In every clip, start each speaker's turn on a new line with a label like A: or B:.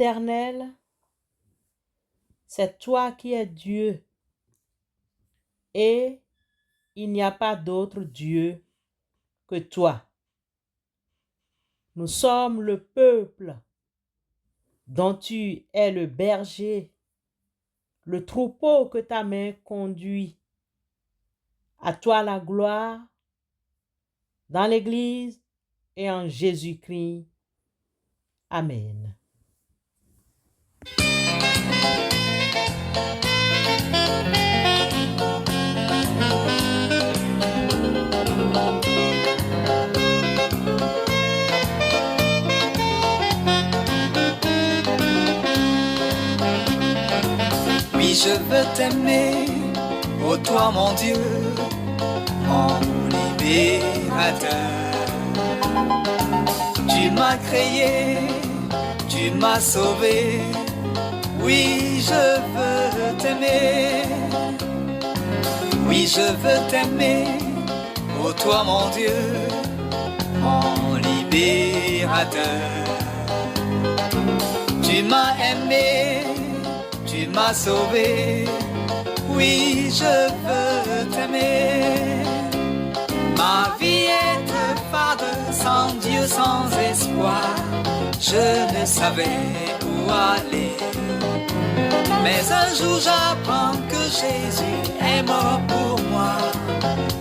A: Éternel, c'est toi qui es Dieu et il n'y a pas d'autre Dieu que toi. Nous sommes le peuple dont tu es le berger, le troupeau que ta main conduit. À toi la gloire dans l'Église et en Jésus-Christ. Amen.
B: Oui, je veux t'aimer, ô toi mon Dieu, mon libérateur. Tu m'as créé, tu m'as sauvé, oui, je veux t'aimer. Oui, je veux t'aimer, ô toi mon Dieu, mon libérateur. Tu m'as aimé, tu m'as sauvé, oui, je veux t'aimer. Ma vie est fade, sans Dieu, sans espoir, je ne savais où aller. Mais un jour j'apprends que Jésus est mort pour moi,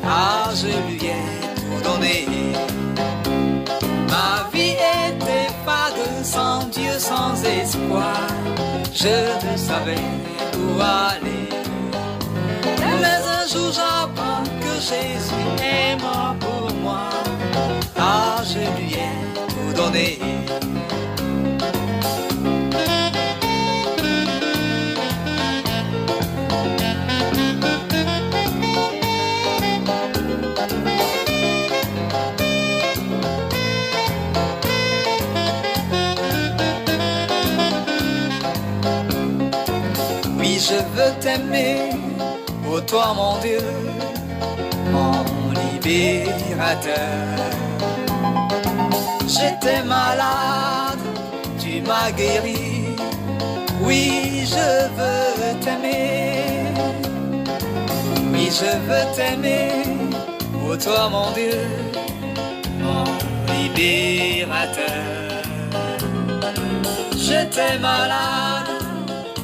B: ah, je lui ai tout donné. Ma vie était fade, sans Dieu, sans espoir, je ne savais où aller. Mais un jour j'apprends que Jésus est mort pour moi, ah, je lui ai tout donné. Oui, je veux t'aimer, ô toi mon Dieu, mon libérateur. J'étais malade, tu m'as guéri, oui, je veux t'aimer. Oui, je veux t'aimer, ô toi mon Dieu, mon libérateur. J'étais malade,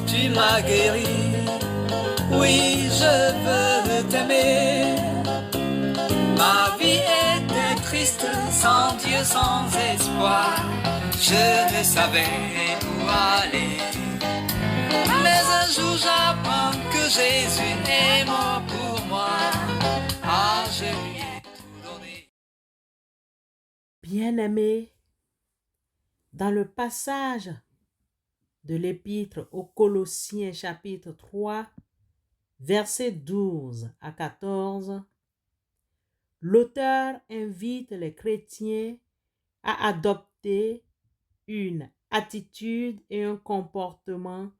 B: tu m'as guéri, oui, je veux t'aimer. Ma vie était triste, sans Dieu, sans espoir, je ne savais où aller. Mais un jour j'apprends que Jésus est mort pour moi, ah, je lui ai tout donné.
A: Bien-aimés, dans le passage de l'Épître aux Colossiens chapitre 3, versets 12 à 14, l'auteur invite les chrétiens à adopter une attitude et un comportement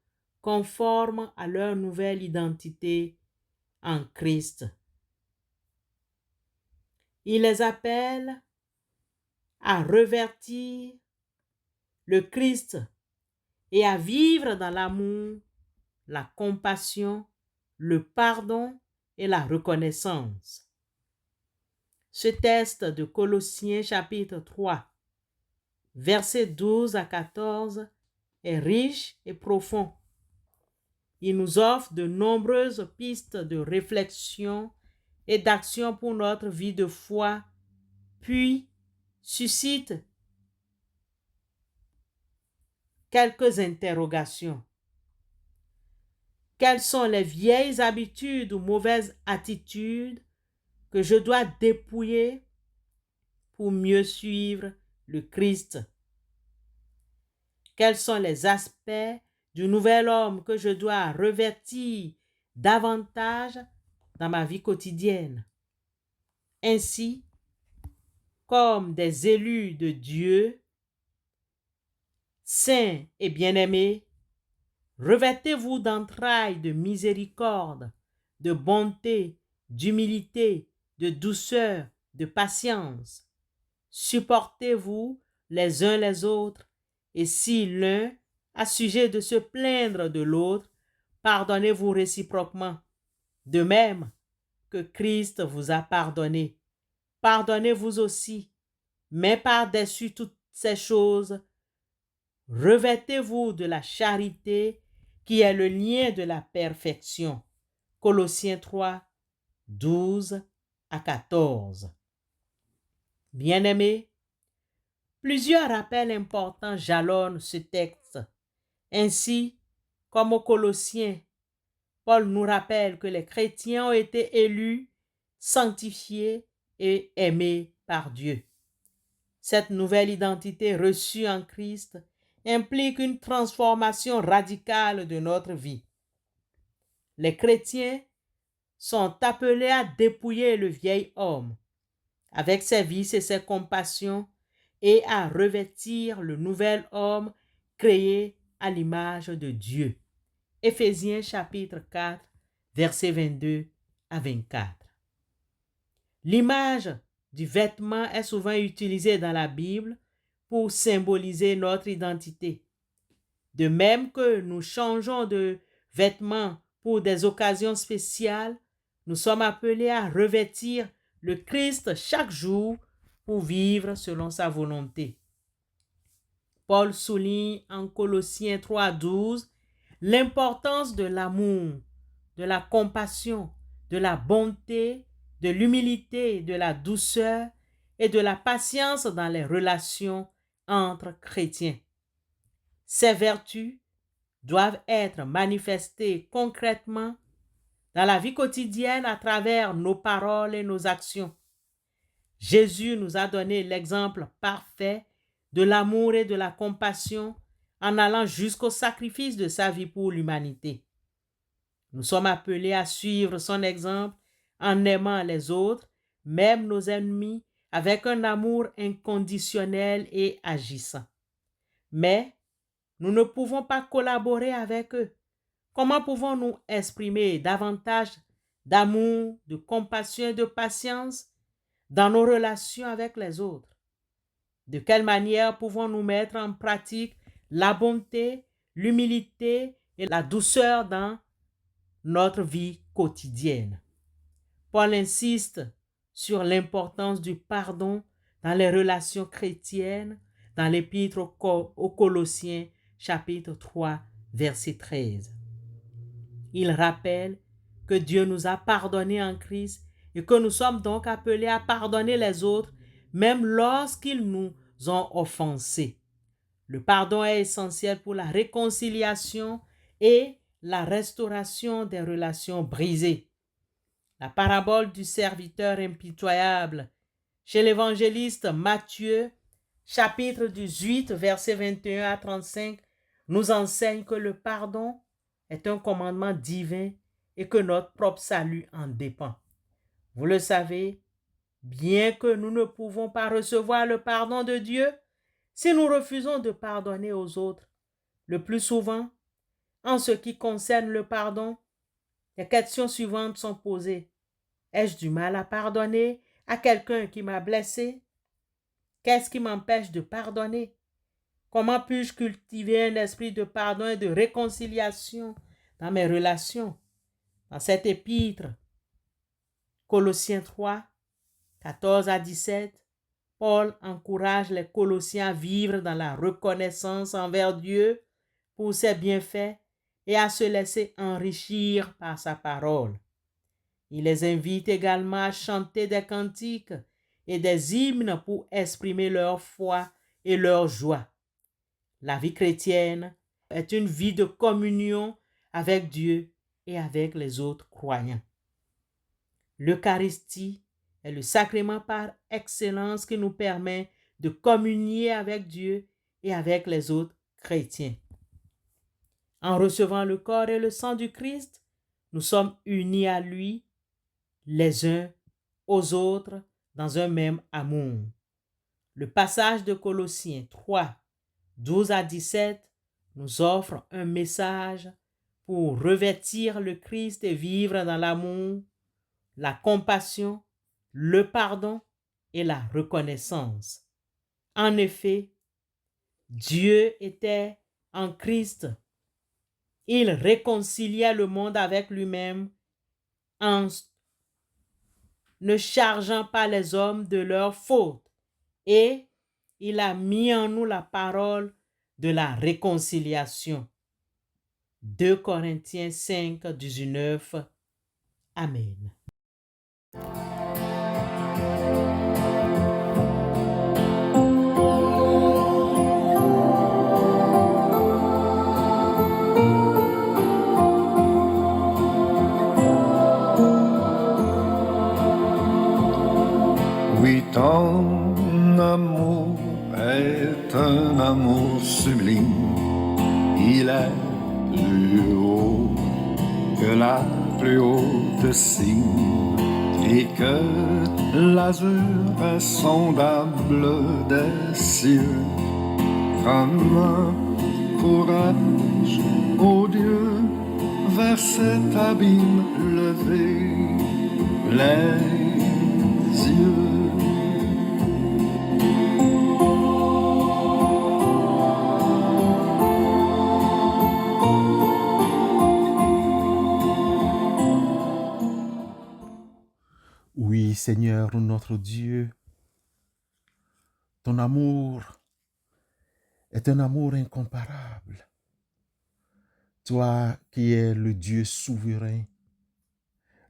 A: conformes à leur nouvelle identité en Christ. Il les appelle à revertir le Christ et à vivre dans l'amour, la compassion, le pardon et la reconnaissance. Ce texte de Colossiens chapitre 3, versets 12 à 14 est riche et profond. Il nous offre de nombreuses pistes de réflexion et d'action pour notre vie de foi, puis suscite quelques interrogations. Quelles sont les vieilles habitudes ou mauvaises attitudes que je dois dépouiller pour mieux suivre le Christ? Quels sont les aspects du nouvel homme que je dois revêtir davantage dans ma vie quotidienne? Ainsi, comme des élus de Dieu, saints et bien-aimés, revêtez-vous d'entrailles de miséricorde, de bonté, d'humilité, de douceur, de patience. Supportez-vous les uns les autres, et si l'un à sujet de se plaindre de l'autre, pardonnez-vous réciproquement. De même que Christ vous a pardonné, pardonnez-vous aussi. Mais par-dessus toutes ces choses, revêtez-vous de la charité qui est le lien de la perfection. Colossiens 3, 12 à 14. Bien-aimés, plusieurs rappels importants jalonnent ce texte. Ainsi, comme aux Colossiens, Paul nous rappelle que les chrétiens ont été élus, sanctifiés et aimés par Dieu. Cette nouvelle identité reçue en Christ implique une transformation radicale de notre vie. Les chrétiens sont appelés à dépouiller le vieil homme, avec ses vices et ses compassions, et à revêtir le nouvel homme créé à l'image de Dieu. Éphésiens chapitre 4, versets 22 à 24. L'image du vêtement est souvent utilisée dans la Bible pour symboliser notre identité. De même que nous changeons de vêtements pour des occasions spéciales, nous sommes appelés à revêtir le Christ chaque jour pour vivre selon sa volonté. Paul souligne en Colossiens 3,12 l'importance de l'amour, de la compassion, de la bonté, de l'humilité, de la douceur et de la patience dans les relations entre chrétiens. Ces vertus doivent être manifestées concrètement dans la vie quotidienne à travers nos paroles et nos actions. Jésus nous a donné l'exemple parfait de l'amour et de la compassion en allant jusqu'au sacrifice de sa vie pour l'humanité. Nous sommes appelés à suivre son exemple en aimant les autres, même nos ennemis, avec un amour inconditionnel et agissant. Mais nous ne pouvons pas collaborer avec eux. Comment pouvons-nous exprimer davantage d'amour, de compassion et de patience dans nos relations avec les autres? De quelle manière pouvons-nous mettre en pratique la bonté, l'humilité et la douceur dans notre vie quotidienne? Paul insiste sur l'importance du pardon dans les relations chrétiennes dans l'épître aux Colossiens, chapitre 3, verset 13. Il rappelle que Dieu nous a pardonnés en Christ et que nous sommes donc appelés à pardonner les autres, même lorsqu'ils nous ont offensés. Le pardon est essentiel pour la réconciliation et la restauration des relations brisées. La parabole du serviteur impitoyable chez l'évangéliste Matthieu, chapitre 18, versets 21 à 35, nous enseigne que le pardon est un commandement divin et que notre propre salut en dépend. Vous le savez, bien que nous ne pouvons pas recevoir le pardon de Dieu si nous refusons de pardonner aux autres, le plus souvent, en ce qui concerne le pardon, les questions suivantes sont posées. Ai-je du mal à pardonner à quelqu'un qui m'a blessé? Qu'est-ce qui m'empêche de pardonner? Comment puis-je cultiver un esprit de pardon et de réconciliation dans mes relations? Dans cet épître, Colossiens 3, 14 à 17, Paul encourage les Colossiens à vivre dans la reconnaissance envers Dieu pour ses bienfaits et à se laisser enrichir par sa parole. Il les invite également à chanter des cantiques et des hymnes pour exprimer leur foi et leur joie. La vie chrétienne est une vie de communion avec Dieu et avec les autres croyants. L'Eucharistie est le sacrement par excellence qui nous permet de communier avec Dieu et avec les autres chrétiens. En recevant le corps et le sang du Christ, nous sommes unis à lui, les uns aux autres, dans un même amour. Le passage de Colossiens 3, 12 à 17 nous offre un message pour revêtir le Christ et vivre dans l'amour, la compassion, le pardon et la reconnaissance. En effet, Dieu était en Christ, il réconcilia le monde avec lui-même en ne chargeant pas les hommes de leurs fautes, et il a mis en nous la parole de la réconciliation. 2 Corinthiens 5, 19. Amen.
C: Oui, ton amour est un amour sublime. Il est plus haut que la plus haute cime et que l'azur insondable des cieux. Comme un courage, ô Dieu, vers cet abîme levé les yeux.
D: Oui, Seigneur, notre Dieu, ton amour est un amour incomparable. Toi qui es le Dieu souverain,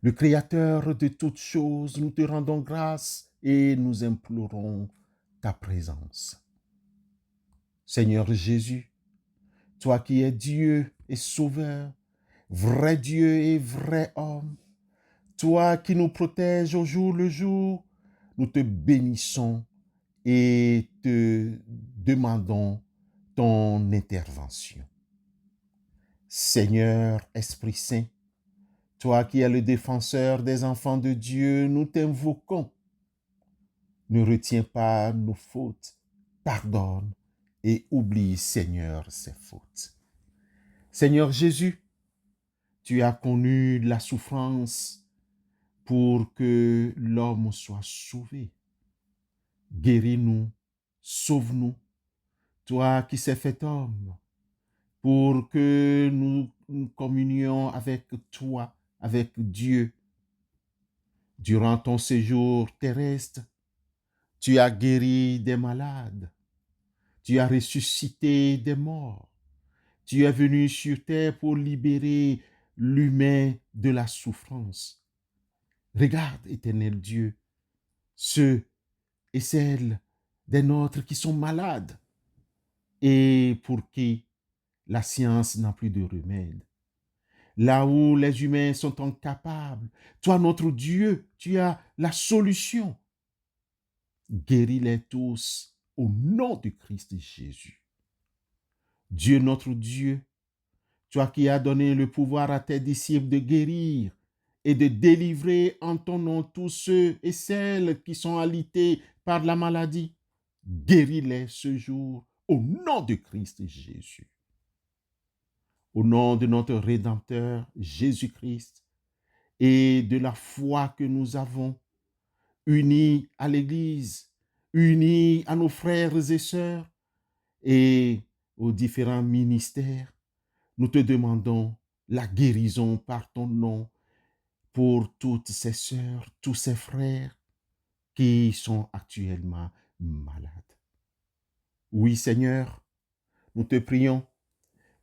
D: le Créateur de toutes choses, nous te rendons grâce et nous implorons ta présence. Seigneur Jésus, toi qui es Dieu et Sauveur, vrai Dieu et vrai homme, toi qui nous protèges au jour le jour, nous te bénissons et te demandons ton intervention. Seigneur Esprit Saint, toi qui es le défenseur des enfants de Dieu, nous t'invoquons. Ne retiens pas nos fautes, pardonne et oublie, Seigneur, ces fautes. Seigneur Jésus, tu as connu la souffrance pour que l'homme soit sauvé. Guéris-nous, sauve-nous, toi qui s'es fait homme, pour que nous communions avec toi, avec Dieu. Durant ton séjour terrestre, tu as guéri des malades, tu as ressuscité des morts, tu es venu sur terre pour libérer l'humain de la souffrance. Regarde, éternel Dieu, ceux et celles des nôtres qui sont malades et pour qui la science n'a plus de remède. Là où les humains sont incapables, toi, notre Dieu, tu as la solution. Guéris-les tous au nom de Christ Jésus. Dieu, notre Dieu, toi qui as donné le pouvoir à tes disciples de guérir et de délivrer en ton nom tous ceux et celles qui sont alités par la maladie, guéris-les ce jour au nom de Christ Jésus. Au nom de notre Rédempteur Jésus-Christ et de la foi que nous avons, unis à l'Église, unis à nos frères et sœurs et aux différents ministères, nous te demandons la guérison par ton nom pour toutes ces sœurs, tous ces frères qui sont actuellement malades. Oui, Seigneur, nous te prions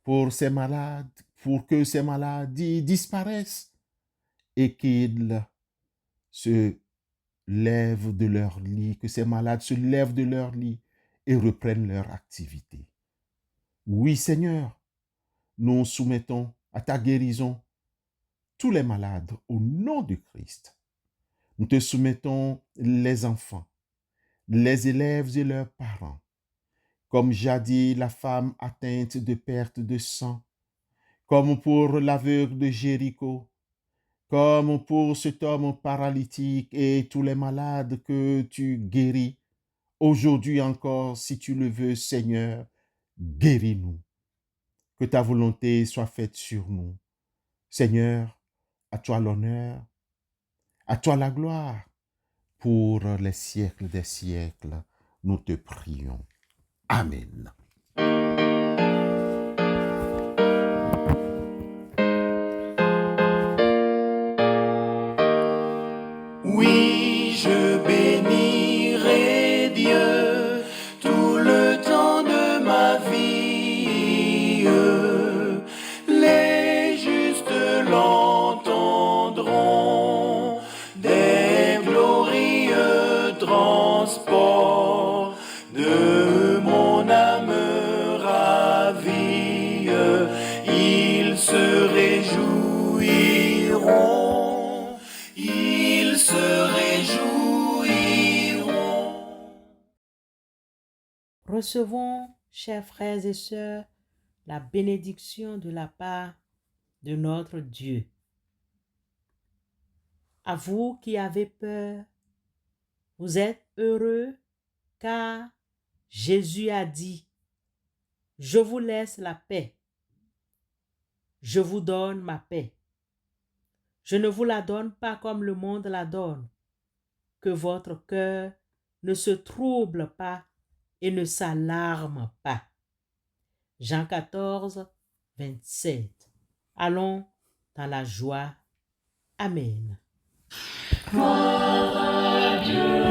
D: pour ces malades, pour que ces maladies disparaissent et qu'ils se lèvent de leur lit, que ces malades se lèvent de leur lit et reprennent leur activité. Oui, Seigneur, nous soumettons à ta guérison tous les malades au nom de Christ. Nous te soumettons les enfants, les élèves et leurs parents, comme jadis la femme atteinte de perte de sang, comme pour l'aveugle de Jéricho, comme pour cet homme paralytique et tous les malades que tu guéris. Aujourd'hui encore, si tu le veux, Seigneur, guéris-nous. Que ta volonté soit faite sur nous. Seigneur, à toi l'honneur, à toi la gloire, pour les siècles des siècles. Nous te prions. Amen.
C: transport de mon âme ravie. Ils se réjouiront, ils se réjouiront.
A: Recevons, chers frères et sœurs, la bénédiction de la part de notre Dieu. À vous qui avez peur, vous êtes heureux car Jésus a dit, « Je vous laisse la paix, je vous donne ma paix. Je ne vous la donne pas comme le monde la donne. Que votre cœur ne se trouble pas et ne s'alarme pas. » Jean 14, 27. Allons dans la joie. Amen.
C: Gloire à Dieu.